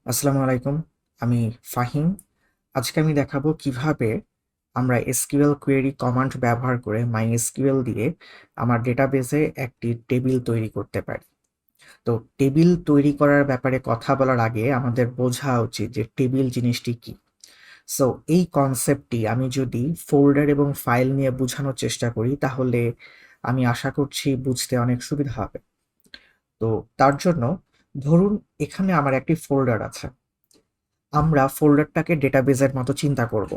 আসসালামু আলাইকুম। আমি ফাহিম। আজকে আমি দেখাবো কিভাবে আমরা এসকিউএল কোয়েরি কমান্ড ব্যবহার করে MySQL দিয়ে আমার ডেটাবেজে একটি টেবিল তৈরি করতে পারি। তো টেবিল তৈরি করার ব্যাপারে কথা বলার আগে আমাদের বোঝা উচিত যে টেবিল জিনিসটি কি। সো এই কনসেপ্টটি আমি যদি ফোল্ডার এবং ফাইল নিয়ে বোঝানোর চেষ্টা করি তাহলে আমি আশা করছি বুঝতে অনেক সুবিধা হবে। তো তার জন্য ধরুন এখানে আমার একটি ফোল্ডার আছে। আমরা ফোল্ডারটাকে ডেটাবেজের মতো চিন্তা করব।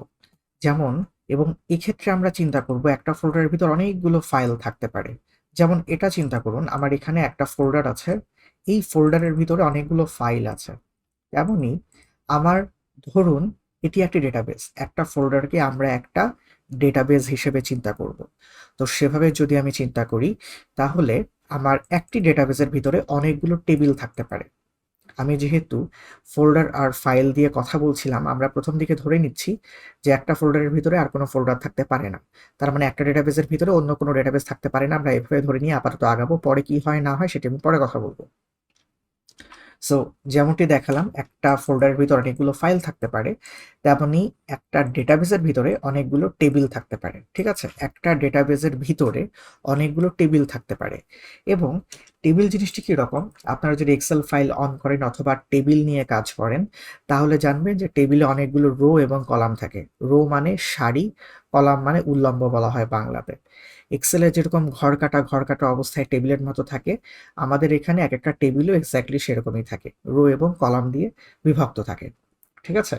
যেমন এবং এক্ষেত্রে আমরা চিন্তা করব একটা ফোল্ডারের ভিতর অনেকগুলো ফাইল থাকতে পারে। যেমন এটা চিন্তা করুন আমার এখানে একটা ফোল্ডার আছে। এই ফোল্ডারের ভিতরে অনেকগুলো ফাইল আছে। তেমনই আমার ধরুন এটি একটি ডেটাবেজ। একটা ফোল্ডারকে আমরা একটা ডেটাবেজ হিসেবে চিন্তা করব। তো সেভাবে যদি আমি চিন্তা করি তাহলে আমার একটি ডেটাবেজের ভিতরে অনেকগুলো টেবিল থাকতে পারে। আমি যেহেতু ফোল্ডার আর ফাইল দিয়ে কথা বলছিলাম, আমরা প্রথম দিকে ধরে নিচ্ছি যে একটা ফোল্ডারের ভিতরে আর কোনো ফোল্ডার থাকতে পারে না। তার মানে একটা ডেটাবেজের ভিতরে অন্য কোনো ডেটাবেজ থাকতে পারে না। আমরা এভাবে ধরে নিয়ে আপাতত আগাবো। পরে কি হয় না হয় সেটা আমি পরে কথা বলবো। সো যেমনটি দেখালাম একটা ফোল্ডারের ভিতরে অনেকগুলো ফাইল থাকতে পারে, তেমনি একটা ডেটাবেজের ভিতরে অনেকগুলো টেবিল থাকতে পারে। ঠিক আছে? একটা ডেটাবেজের ভিতরে অনেকগুলো টেবিল থাকতে পারে এবং টেবিল জিনিসটি কীরকম? আপনারা যদি এক্সেল ফাইল অন করেন অথবা টেবিল নিয়ে কাজ করেন তাহলে জানবেন যে টেবিলে অনেকগুলো রো এবং কলাম থাকে। রো মানে সারি, কলাম মানে উল্লম্ব বলা হয় বাংলাতে। এক্সেলে যেরকম ঘর কাটা অবস্থায় টেবিলের মতো থাকে, আমাদের এখানে এক একটা টেবিলও এক্স্যাক্টলি সেরকমই থাকে, রো এবং কলাম দিয়ে বিভক্ত থাকে। ঠিক আছে?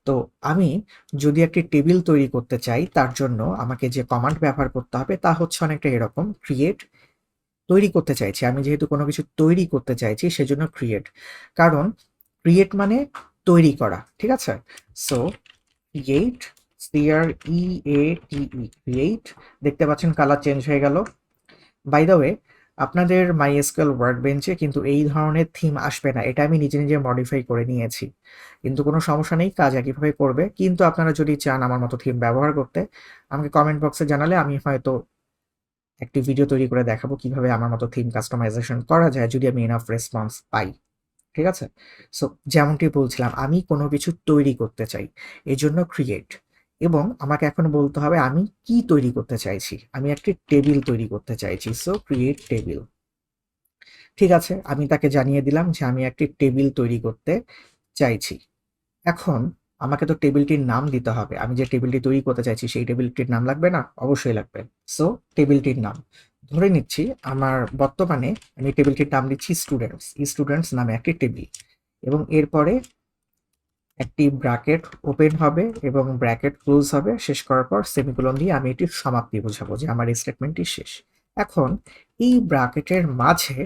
তো আমি যদি একটি টেবিল তৈরি করতে চাই তার জন্য আমাকে যে কমান্ড ব্যবহার করতে হবে তা হচ্ছে অনেকটা এরকম ক্রিয়েট। তৈরি করতে চাইছি, আমি যেহেতু কোনো কিছু তৈরি করতে চাইছি সেজন্য ক্রিয়েট। কারণ ক্রিয়েট মানে তৈরি করা। ঠিক আছে? So create, CREATE, create. দেখতে পাচ্ছেন কালার চেঞ্জ হয়ে গেল। বাই দ্য ওয়ে, আপনাদের MySQL ওয়ার্কবেঞ্চে কিন্তু এই ধরনের থিম আসবে না। এটা আমি নিজে নিজে মডিফাই করে নিয়েছি। কিন্তু কোনো সমস্যা নেই, কাজ একইভাবে করবে। কিন্তু আপনারা যদি চান আমার মতো থিম ব্যবহার করতে, আমাকে কমেন্ট বক্সে জানালে আমি হয়তো একটি ভিডিও তৈরি করে দেখাবো কিভাবে আমার মতো থিম কাস্টমাইজেশন করা যায় যদি আমি এনাফ রেসপন্স পাই। ঠিক আছে? সো যেমনটি বলছিলাম আমি কোনো কিছু তৈরি করতে চাই। এজন্য ক্রিয়েট এবং আমাকে এখন বলতে হবে আমি কি তৈরি করতে চাইছি। আমি একটি টেবিল তৈরি করতে চাইছি। So create table. ঠিক আছে, আমি তাকে জানিয়ে দিলাম যে আমি একটি টেবিল তৈরি করতে চাইছি। এখন আমাকে তো টেবিলটির নাম দিতে হবে। আমি যে টেবিলটি তৈরি করতে চাইছি সেই টেবিলটির নাম লাগবে না? অবশ্যই লাগবে। সো টেবিলটির নাম ধরে নিচ্ছি আমার বর্তমানে আমি টেবিলটির নাম দিচ্ছি স্টুডেন্টস। স্টুডেন্টস নামে একটি টেবিল এবং এরপরে একটি ব্র্যাকেট ওপেন হবে এবং ব্র্যাকেট ক্লোজ হবে। শেষ করার পর সেমিকোলন দিয়ে আমি এটির সমাপ্তি বোঝাবো যে আমার এই স্টেটমেন্টটি শেষ। এখন এই ব্র্যাকেটের মাঝে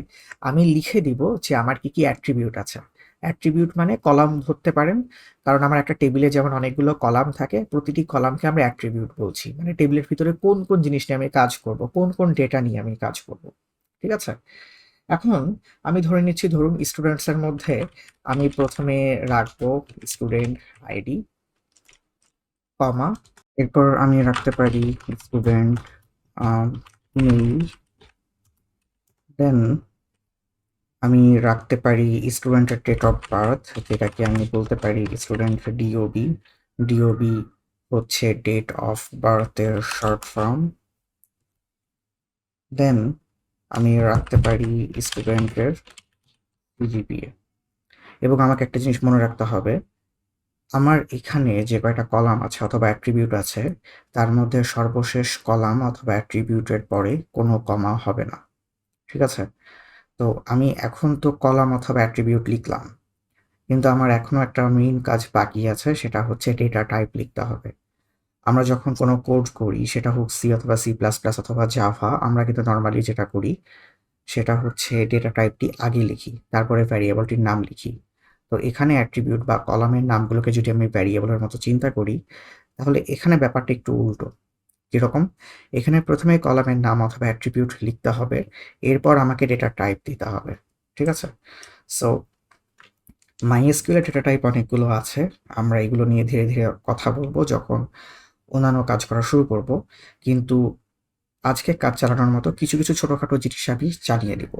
আমি লিখে দিব যে আমার কি কি অ্যাট্রিবিউট আছে। অ্যাট্রিবিউট মানে কলাম ধরতে পারেন, কারণ আমার একটা টেবিলে যেমন অনেকগুলো কলাম থাকে, প্রতিটি কলামকে আমরা অ্যাট্রিবিউট বলছি। মানে টেবিলের ভিতরে কোন কোন জিনিস নিয়ে আমি কাজ করব, কোন কোন ডেটা নিয়ে আমি কাজ করব। ঠিক আছে? এখন আমি ধরে নিচ্ছি ধরুন স্টুডেন্টস এর মধ্যে আমি প্রথমে রাখবো স্টুডেন্ট আইডি, কমা, এরপর আমি রাখতে পারি স্টুডেন্ট মেইল, দেন আমি রাখতে পারি স্টুডেন্টের ডেট অফ বার্থ, যেটাকে আমি বলতে পারি স্টুডেন্ট ডিওবি। ডিওবি হচ্ছে ডেট অফ বার্থের শর্ট ফর্ম। দেন আমি রাখতে পারি স্টুডেন্টের সিজিপিএ। এবং আমাকে একটা জিনিস মনে রাখতে হবে, আমার এখানে যে কয়টা কলাম আছে অথবা অ্যাট্রিবিউট আছে তার মধ্যে সর্বশেষ কলাম অথবা অ্যাট্রিবিউটের পরে কোনো কমা হবে না। ঠিক আছে? তো আমি এখন তো কলাম অথবা অ্যাট্রিবিউট লিখলাম, কিন্তু আমার এখনো একটা মেইন কাজ বাকি আছে, সেটা হচ্ছে ডেটা টাইপ লিখতে হবে। আমরা যখন কোনো কোড করি সেটা হোক সি অথবা C++ অথবা জাভা, আমরা কিন্তু নর্মালি যেটা করি সেটা হচ্ছে ডেটা টাইপটি আগে লিখি, তারপরে ভ্যারিয়েবলটির নাম লিখি। তো এখানে অ্যাট্রিবিউট বা কলামের নামগুলোকে যদি আমি ভ্যারিয়েবলের মতো চিন্তা করি তাহলে এখানে ব্যাপারটা একটু উল্টো। কিরকম? এখানে প্রথমে কলামের নাম অথবা অ্যাট্রিবিউট লিখতে হবে, এরপর আমাকে ডেটা টাইপ দিতে হবে। ঠিক আছে? সো MySQL ডেটা টাইপ অনেকগুলো আছে। আমরা এগুলো নিয়ে ধীরে ধীরে কথা বলবো যখন অন্যান্য কাজ করা শুরু করব। কিন্তু আজকে কাজ চালানোর মতো কিছু কিছু ছোটখাটো জিনিস আমি জানিয়ে দিব।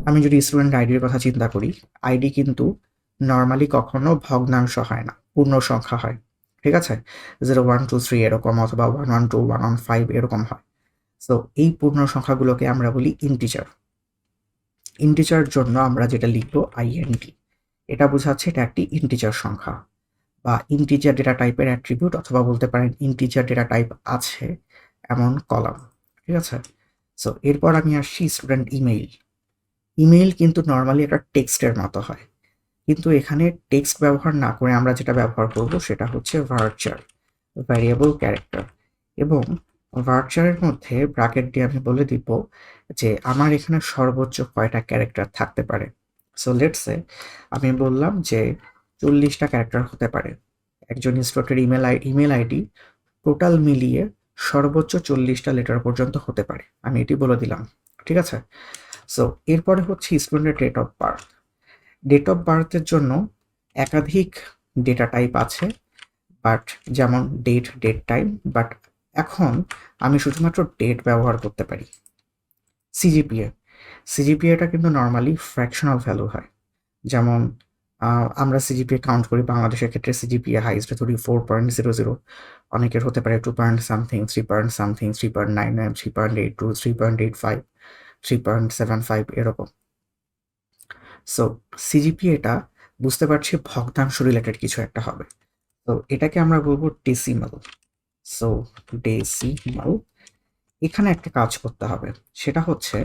আমি যদি স্টুডেন্ট আইডির কথা চিন্তা করি, আইডি কিন্তু নর্মালি কখনো ভগ্নাংশ হয় না, পূর্ণ সংখ্যা হয়। ঠিক আছে, 0 1 2 3 এরকম, অথবা 1 1 2 1 1 5 এরকম হয়। সো এই পূর্ণ সংখ্যাগুলোকে আমরা বলি ইন্টিজার। ইন্টিজার জন্য আমরা যেটা লিখবো আইএনটি, এটা বোঝাচ্ছে এটা একটি ইন্টিজার সংখ্যা বা ইন্টিজার ডেটা টাইপের অ্যাট্রিবিউট, অথবা বলতে পারেন ইন্টিজার ডেটা টাইপ আছে এমন কলাম। ঠিক আছে, সো এরপর আমি আসছি স্টুডেন্ট ইমেইল। ইমেইল কিন্তু নর্মালি একটা টেক্সটের মতো হয়, কিন্তু এখানে টেক্সট ব্যবহার না করে আমরা যেটা ব্যবহার করব সেটা হচ্ছে ভার্চার, ভ্যারিয়েবল ক্যারেক্টার। এবং ভার্চারের মধ্যে ব্র্যাকেট দিয়ে আমি বলে দিব যে আমার এখানে সর্বোচ্চ কয়টা ক্যারেক্টার থাকতে পারে। সো লেটস সে আমি বললাম যে 40টা ক্যারেক্টার হতে পারে। একজন স্টুডেন্টের ইমেল আইডি টোটাল মিলিয়ে সর্বোচ্চ 40টা লেটার পর্যন্ত হতে পারে, আমি এটি বলে দিলাম। ঠিক আছে, সো এরপরে হচ্ছে স্টুডেন্টের date of birth. Date of বার্থের জন্য একাধিক ডেটা টাইপ আছে, বাট যেমন ডেট টাইম, বাট এখন আমি শুধুমাত্র ডেট ব্যবহার করতে পারি। সিজিপিএটা কিন্তু নর্মালি ফ্র্যাকশনাল ভ্যালু হয়, যেমন আমরা সিজিপিএ কাউন্ট করি, বাংলাদেশের ক্ষেত্রে সিজিপিএ হাইস্ট ধরি 4.00, অনেকের হতে পারে 2 পয়েন্ট সামথিং, 3 পয়েন্ট সামথিং, 3.99, 3.82, 3.85, 3.75 এরকম। সো সিজিপিএটা বুঝতে পারছি ভগ্নাংশ রিলেটেড কিছু একটা হবে, তো এটাকে আমরা বলবো ডেসিমাল। সো ডেসিমাল, এখানে একটা কাজ করতে হবে, সেটা হচ্ছে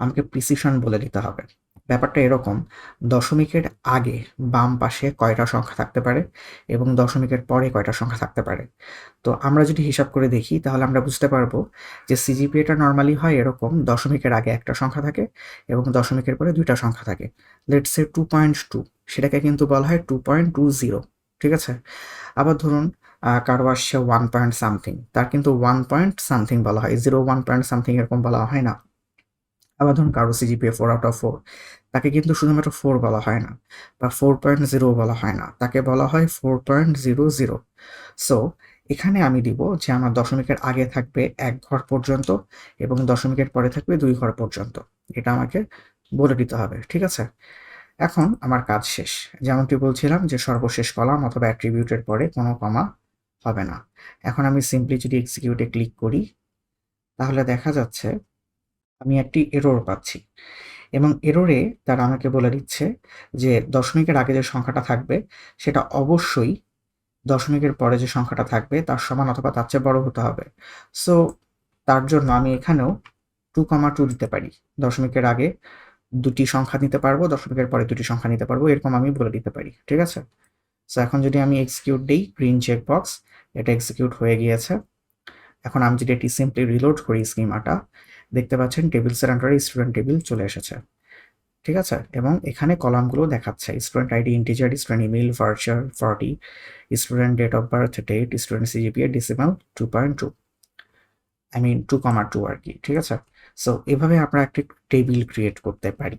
আমাকে প্রিসিশন বলে দিতে হবে। ব্যাপারটা এরকম, দশমিকের আগে বাম পাশে কয়টা সংখ্যা থাকতে পারে এবং দশমিকের পরে কয়টা সংখ্যা থাকতে পারে। তো আমরা যদি হিসাব করে দেখি তাহলে আমরা বুঝতে পারবো যে সিজিপিএটা নর্মালি হয় এরকম, দশমিকের আগে একটা সংখ্যা থাকে এবং দশমিকের পরে দুইটা সংখ্যা থাকে। লেটস সে 2.2, সেটাকে কিন্তু বলা হয় 2.20। ঠিক আছে, আবার ধরুন কারো আসছে 1 পয়েন্ট সামথিং, তার কিন্তু 1 পয়েন্ট সামথিং বলা হয়, 1 পয়েন্ট সামথিং এরকম বলা হয় না। আবার ধরুন কারো সিজিপিএ 4/4, তাকে কিন্তু শুধুমাত্র 4 বলা হয় না, বা 4.0 বলা হয় না, তাকে বলা হয় 4.00। সো এখানে আমি দিব যে আমার দশমিকের আগে থাকবে 1 ঘর পর্যন্ত এবং দশমিকের পরে থাকবে 2 ঘর পর্যন্ত, এটা আমাকে বলে দিতে হবে। ঠিক আছে, এখন আমার কাজ শেষ। যেমনটি বলছিলাম যে সর্বশেষ কলাম অথবা অ্যাট্রিবিউটের পরে কোনো কমা হবে না। এখন আমি সিম্পলি যদি এক্সিকিউটে ক্লিক করি তাহলে দেখা যাচ্ছে আমি একটি এরর পাচ্ছি, এবং এররে তারা আমাকে বলে দিচ্ছে যে দশমিকের আগে যে সংখ্যাটা থাকবে সেটা অবশ্যই দশমিকের পরে যে সংখ্যাটা থাকবে তার সমান অথবা তার চেয়ে বড় হতে হবে। সো তার জন্য আমি এখানেও 2,2 দিতে পারি, দশমিকের আগে দুটি সংখ্যা নিতে পারবো, দশমিকের পরে দুটি সংখ্যা নিতে পারবো, এরকম আমি বলে দিতে পারি। ঠিক আছে, সো এখন যদি আমি এক্সিকিউট দিই, গ্রিন চেক বক্স, এটা এক্সিকিউট হয়ে গিয়েছে। এখন আমি যদি এটি সিম্পলি রিলোড করি স্কিমাটা, দেখতে পাচ্ছেন টেবিলসের আন্ডারে স্টুডেন্ট টেবিল চলে এসেছে। ঠিক আছে, এবং এখানে কলামগুলো দেখাচ্ছে student ID integer, student email virtual 40, student date of birth date, student CGPA decimal 2.2, I mean 2,2 আর কি। ঠিক আছে, সো এভাবে আমরা একটি টেবিল ক্রিয়েট করতে পারি।